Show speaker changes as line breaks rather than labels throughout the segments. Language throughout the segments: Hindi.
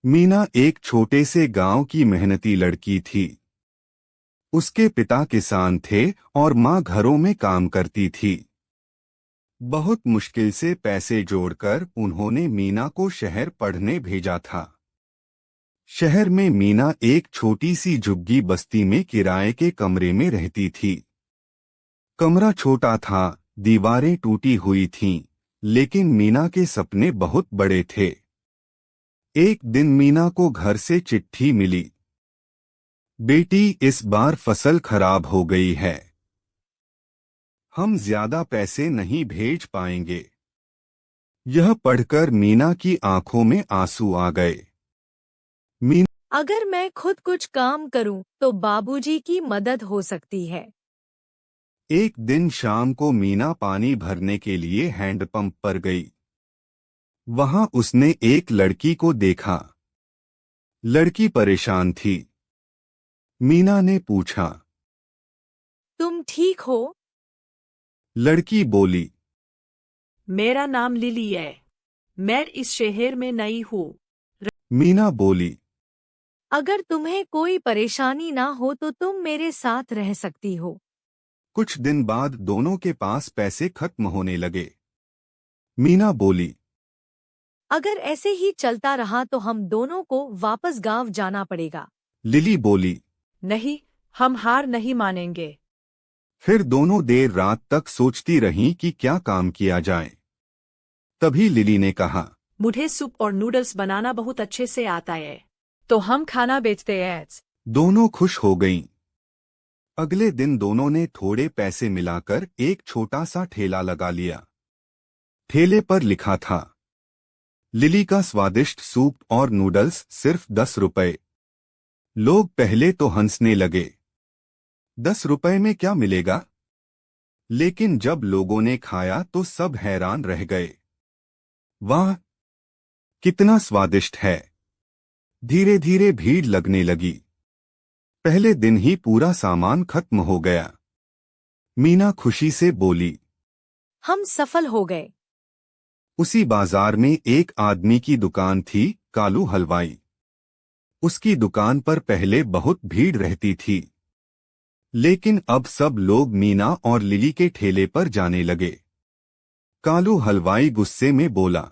मीना एक छोटे से गांव की मेहनती लड़की थी। उसके पिता किसान थे और माँ घरों में काम करती थी। बहुत मुश्किल से पैसे जोड़कर उन्होंने मीना को शहर पढ़ने भेजा था। शहर में मीना एक छोटी सी झुग्गी बस्ती में किराए के कमरे में रहती थी। कमरा छोटा था, दीवारें टूटी हुई थीं, लेकिन मीना के सपने बहुत बड़े थे। एक दिन मीना को घर से चिट्ठी मिली। बेटी, इस बार फसल खराब हो गई है। हम ज्यादा पैसे नहीं भेज पाएंगे। यह पढ़कर मीना की आंखों में आंसू आ गए। मीना
अगर मैं खुद कुछ काम करूं तो बाबूजी की मदद हो सकती है।
एक दिन शाम को मीना पानी भरने के लिए हैंडपंप पर गई। वहां उसने एक लड़की को देखा। लड़की परेशान थी। मीना ने पूछा,
तुम ठीक हो?
लड़की बोली,
मेरा नाम लिली है। मैं इस शहर में नई हूँ।
मीना बोली,
अगर तुम्हें कोई परेशानी ना हो तो तुम मेरे साथ रह सकती हो।
कुछ दिन बाद दोनों के पास पैसे खत्म होने लगे। मीना बोली,
अगर ऐसे ही चलता रहा तो हम दोनों को वापस गांव जाना पड़ेगा।
लिली बोली।
नहीं, हम हार नहीं मानेंगे।
फिर दोनों देर रात तक सोचती रहीं कि क्या काम किया जाए। तभी लिली ने कहा,
मुझे सूप और नूडल्स बनाना बहुत अच्छे से आता है, तो हम खाना बेचते हैं।
दोनों खुश हो गईं। अगले दिन दोनों ने थोड़े पैसे मिलाकर एक छोटा सा ठेला लगा लिया। ठेले पर लिखा था, लिली का स्वादिष्ट सूप और नूडल्स सिर्फ 10 रुपए। लोग पहले तो हंसने लगे, 10 रुपए में क्या मिलेगा? लेकिन जब लोगों ने खाया तो सब हैरान रह गए। वाह, कितना स्वादिष्ट है! धीरे धीरे भीड़ लगने लगी। पहले दिन ही पूरा सामान खत्म हो गया। मीना खुशी से बोली,
हम सफल हो गए।
उसी बाजार में एक आदमी की दुकान थी, कालू हलवाई। उसकी दुकान पर पहले बहुत भीड़ रहती थी, लेकिन अब सब लोग मीना और लिली के ठेले पर जाने लगे। कालू हलवाई गुस्से में बोला,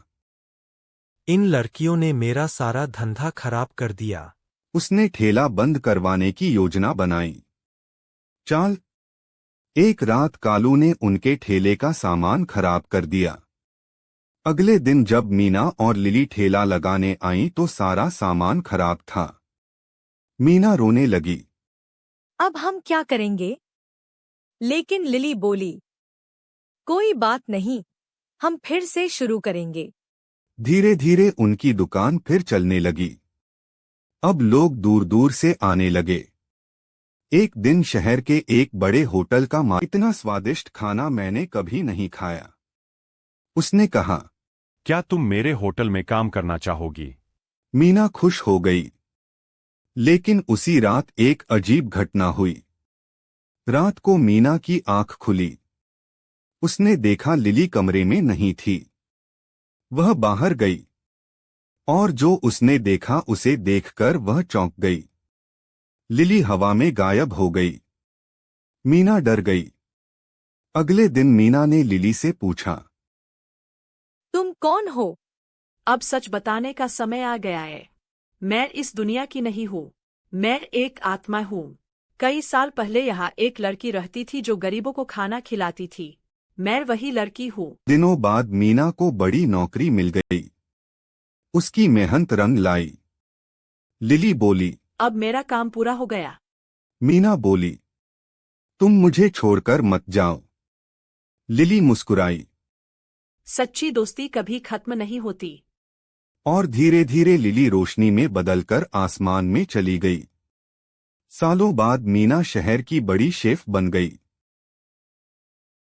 इन लड़कियों ने मेरा सारा धंधा खराब कर दिया।
उसने ठेला बंद करवाने की योजना बनाई। चाल, एक रात कालू ने उनके ठेले का सामान खराब कर दिया। अगले दिन जब मीना और लिली ठेला लगाने आईं तो सारा सामान खराब था। मीना रोने लगी।
अब हम क्या करेंगे? लेकिन लिली बोली, कोई बात नहीं, हम फिर से शुरू करेंगे।
धीरे धीरे उनकी दुकान फिर चलने लगी। अब लोग दूर दूर से आने लगे। एक दिन शहर के एक बड़े होटल का मालिक, इतना स्वादिष्ट खाना मैंने कभी नहीं खाया। उसने कहा,
क्या तुम मेरे होटल में काम करना चाहोगी?
मीना खुश हो गई। लेकिन उसी रात एक अजीब घटना हुई। रात को मीना की आंख खुली। उसने देखा लिली कमरे में नहीं थी। वह बाहर गई और जो उसने देखा उसे देखकर वह चौंक गई। लिली हवा में गायब हो गई। मीना डर गई। अगले दिन मीना ने लिली से पूछा,
तुम कौन हो?
अब सच बताने का समय आ गया है। मैं इस दुनिया की नहीं हूँ। मैं एक आत्मा हूँ। कई साल पहले यहाँ एक लड़की रहती थी जो गरीबों को खाना खिलाती थी। मैं वही लड़की हूँ।
दिनों बाद मीना को बड़ी नौकरी मिल गई। उसकी मेहनत रंग लाई। लिली बोली,
अब मेरा काम पूरा हो गया।
मीना बोली, तुम मुझे छोड़कर मत जाओ। लिली मुस्कुराई।
सच्ची दोस्ती कभी खत्म नहीं होती।
और धीरे धीरे लिली रोशनी में बदलकर आसमान में चली गई। सालों बाद मीना शहर की बड़ी शेफ बन गई।